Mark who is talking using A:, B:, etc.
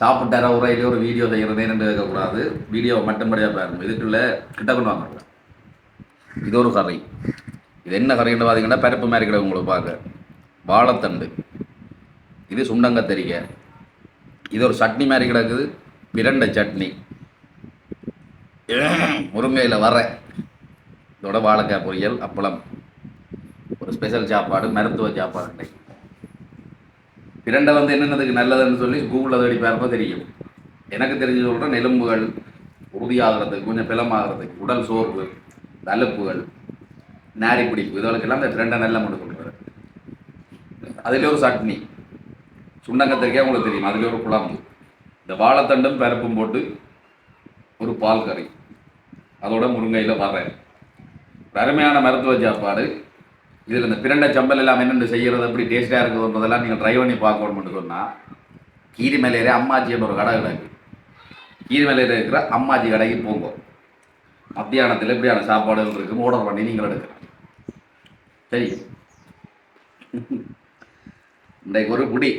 A: சாப்பிட்டார உரையிலே ஒரு வீடியோ செய்கிறதே என்று கேட்கக்கூடாது. வீடியோ மட்டும்படியாக பாருங்க. இதுக்குள்ள கிட்ட கொண்டு வாங்க. இது ஒரு கறி. இது என்ன கறின்னு பார்த்தீங்கன்னா பருப்பு மாதிரி கிடக்கு உங்களுக்கு பார்க்க. வாழைத்தண்டு, இது சுண்டங்கத்தரிக்க, இது ஒரு சட்னி மாதிரி கிடக்குது, பிரண்டை சட்னி, முருங்கையில் வர, இதோட வாழைக்காய் பொரியல், அப்பளம், ஒரு ஸ்பெஷல் சாப்பாடு, மருத்துவ சாப்பாடு. இன்றைக்கு பிரண்டை என்னென்னதுக்கு நல்லதுன்னு சொல்லி கூகுளில் தேடி பார்ப்ப தெரியும். எனக்கு தெரிஞ்சு சொல்கிறேன், எலும்புகள் உறுதியாகிறதுக்கு, கொஞ்சம் பிளமாகிறதுக்கு, உடல் சோர்வு, தழுப்புகள், நாரி பிடிப்பு, இதோளுக்கெல்லாம் இந்த பிரண்டை நல்லா கொண்டு கொடுக்குறாரு. அதில் ஒரு சட்னி, சுண்டங்கத்திற்கே உங்களுக்கு தெரியும், அதில் ஒரு குழம்பு, இந்த வாழைத்தண்டும் பருப்பும் போட்டு ஒரு பால் கறி, அதோட முருங்கையில் வர்றேன். அருமையான மருத்துவ சாப்பாடு. இதில் இந்த பிரண்டை சம்பல் எல்லாம் என்னென்று செய்கிறது, எப்படி டேஸ்ட்டாக இருக்குதுன்றதெல்லாம் நீங்கள் ட்ரை பண்ணி பார்க்கணும்னு சொன்னால், கீரிமலையிலே அம்மாச்சின்னு ஒரு கடை கிடக்கு. கீரிமலையில் இருக்கிற அம்மாச்சி கடைக்கு போங்க. மத்தியானத்தில் எப்படியான சாப்பாடுகள் இருக்கும் ஆர்டர் பண்ணி நீங்கள் எடுக்கலாம். சரி, இன்றைக்கு ஒரு புடி